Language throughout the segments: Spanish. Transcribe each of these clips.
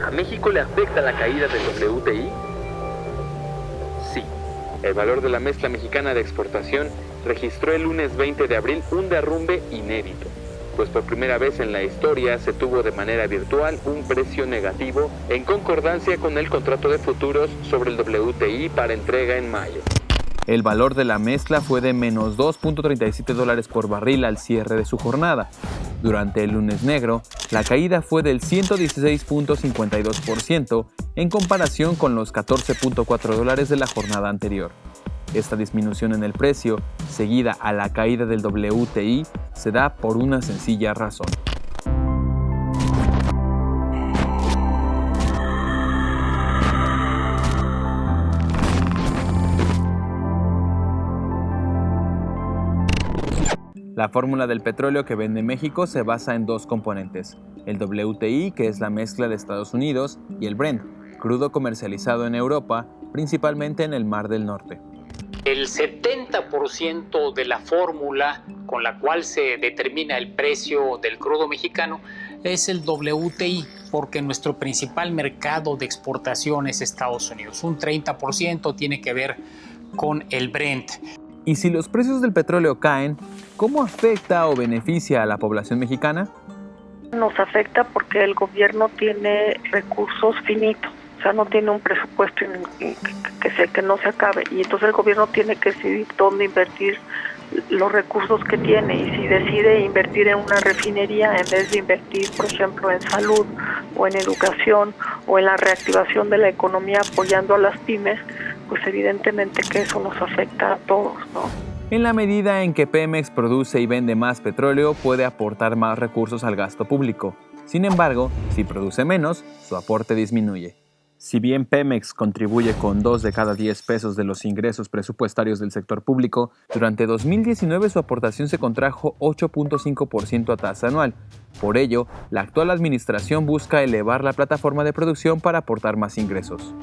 ¿A México le afecta la caída del WTI? Sí. El valor de la mezcla mexicana de exportación registró el lunes 20 de abril un derrumbe inédito, pues por primera vez en la historia se tuvo de manera virtual un precio negativo en concordancia con el contrato de futuros sobre el WTI para entrega en mayo. El valor de la mezcla fue de menos $2.37 por barril al cierre de su jornada. Durante el lunes negro, la caída fue del 116.52% en comparación con los $14.4 de la jornada anterior. Esta disminución en el precio, seguida a la caída del WTI, se da por una sencilla razón. La fórmula del petróleo que vende México se basa en dos componentes, el WTI, que es la mezcla de Estados Unidos, y el Brent, crudo comercializado en Europa, principalmente en el Mar del Norte. El 70% de la fórmula con la cual se determina el precio del crudo mexicano es el WTI, porque nuestro principal mercado de exportación es Estados Unidos. Un 30% tiene que ver con el Brent. Y si los precios del petróleo caen, ¿cómo afecta o beneficia a la población mexicana? Nos afecta porque el gobierno tiene recursos finitos, o sea, no tiene un presupuesto que no se acabe, y entonces el gobierno tiene que decidir dónde invertir los recursos que tiene, y si decide invertir en una refinería en vez de invertir, por ejemplo, en salud o en educación o en la reactivación de la economía apoyando a las pymes, pues evidentemente que eso nos afecta a todos, ¿no? En la medida en que Pemex produce y vende más petróleo, puede aportar más recursos al gasto público. Sin embargo, si produce menos, su aporte disminuye. Si bien Pemex contribuye con 2 de cada 10 pesos de los ingresos presupuestarios del sector público, durante 2019 su aportación se contrajo 8.5% a tasa anual. Por ello, la actual administración busca elevar la plataforma de producción para aportar más ingresos.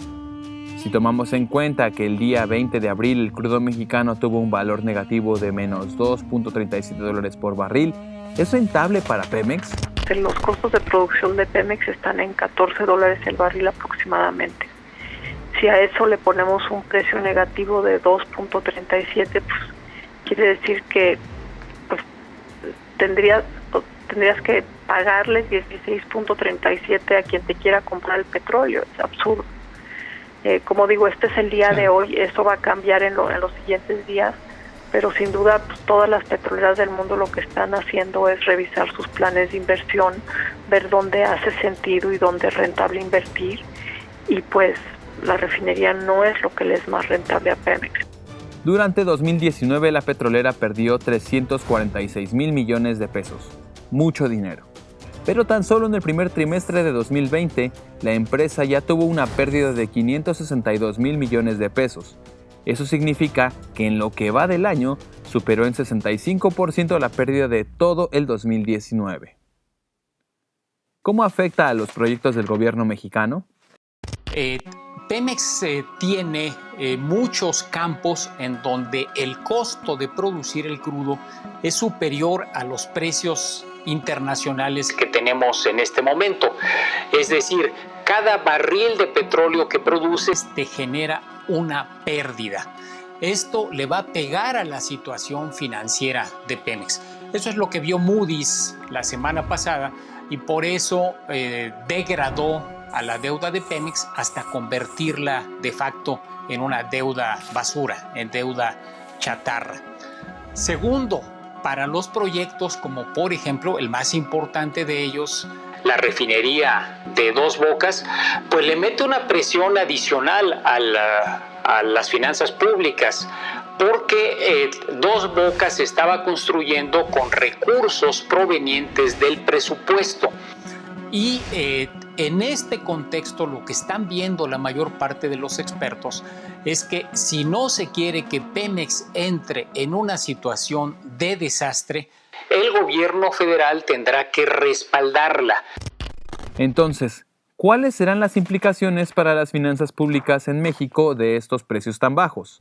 Si tomamos en cuenta que el día 20 de abril el crudo mexicano tuvo un valor negativo de menos $2.37 por barril, ¿es rentable para Pemex? Los costos de producción de Pemex están en $14 el barril aproximadamente. Si a eso le ponemos un precio negativo de 2.37, pues quiere decir que pues, tendrías que pagarle 16.37 a quien te quiera comprar el petróleo. Es absurdo. Como digo, este es el día de hoy, eso va a cambiar en los siguientes días, pero sin duda pues, todas las petroleras del mundo lo que están haciendo es revisar sus planes de inversión, ver dónde hace sentido y dónde es rentable invertir, y pues la refinería no es lo que le es más rentable a Pemex. Durante 2019 la petrolera perdió 346,000 millones de pesos, mucho dinero. Pero tan solo en el primer trimestre de 2020, la empresa ya tuvo una pérdida de 562,000 millones de pesos. Eso significa que en lo que va del año, superó en 65% la pérdida de todo el 2019. ¿Cómo afecta a los proyectos del gobierno mexicano? Pemex tiene muchos campos en donde el costo de producir el crudo es superior a los precios internacionales que tenemos en este momento. Es decir, cada barril de petróleo que produces te genera una pérdida. Esto le va a pegar a la situación financiera de Pemex. Eso es lo que vio Moody's la semana pasada y por eso degradó a la deuda de Pemex hasta convertirla de facto en una deuda basura, en deuda chatarra. Segundo, para los proyectos como por ejemplo el más importante de ellos, la refinería de Dos Bocas, pues le mete una presión adicional a las finanzas públicas, porque Dos Bocas se estaba construyendo con recursos provenientes del presupuesto. Y en este contexto lo que están viendo la mayor parte de los expertos es que si no se quiere que Pemex entre en una situación de desastre, el gobierno federal tendrá que respaldarla. Entonces, ¿cuáles serán las implicaciones para las finanzas públicas en México de estos precios tan bajos?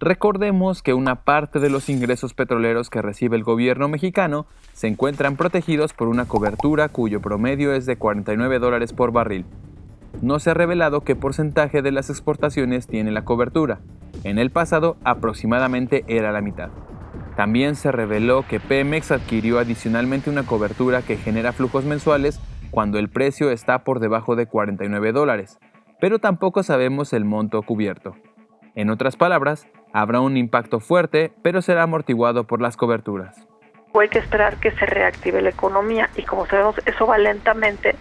Recordemos que una parte de los ingresos petroleros que recibe el gobierno mexicano se encuentran protegidos por una cobertura cuyo promedio es de $49 por barril. no se ha revelado qué porcentaje de las exportaciones tiene la cobertura. En el pasado, aproximadamente era la mitad. También se reveló que Pemex adquirió adicionalmente una cobertura que genera flujos mensuales cuando el precio está por debajo de $49, pero tampoco sabemos el monto cubierto. En otras palabras, habrá un impacto fuerte, pero será amortiguado por las coberturas. Hay que esperar que se reactive la economía y como sabemos eso va lentamente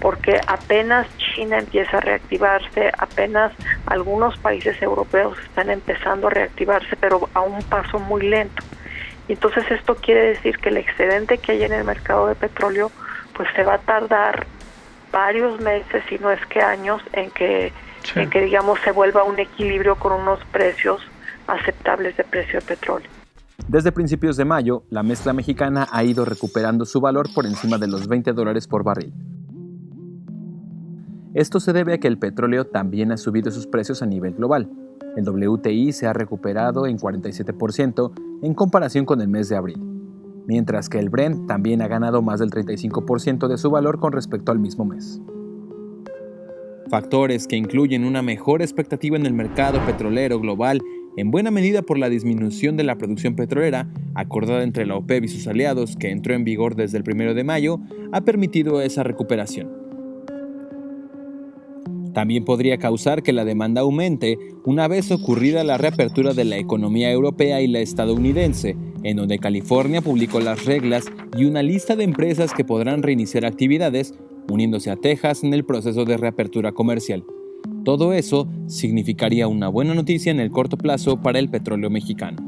porque apenas China empieza a reactivarse, apenas algunos países europeos están empezando a reactivarse, pero a un paso muy lento. Y entonces esto quiere decir que el excedente que hay en el mercado de petróleo pues se va a tardar varios meses, si no es que años, en que digamos se vuelva a un equilibrio con unos precios aceptables de precio de petróleo. Desde principios de mayo, la mezcla mexicana ha ido recuperando su valor por encima de los $20 por barril. Esto se debe a que el petróleo también ha subido sus precios a nivel global. El WTI se ha recuperado en 47% en comparación con el mes de abril, mientras que el Brent también ha ganado más del 35% de su valor con respecto al mismo mes. Factores que incluyen una mejor expectativa en el mercado petrolero global, en buena medida por la disminución de la producción petrolera, acordada entre la OPEP y sus aliados, que entró en vigor desde el 1 de mayo, ha permitido esa recuperación. También podría causar que la demanda aumente una vez ocurrida la reapertura de la economía europea y la estadounidense, en donde California publicó las reglas y una lista de empresas que podrán reiniciar actividades, uniéndose a Texas en el proceso de reapertura comercial. Todo eso significaría una buena noticia en el corto plazo para el petróleo mexicano.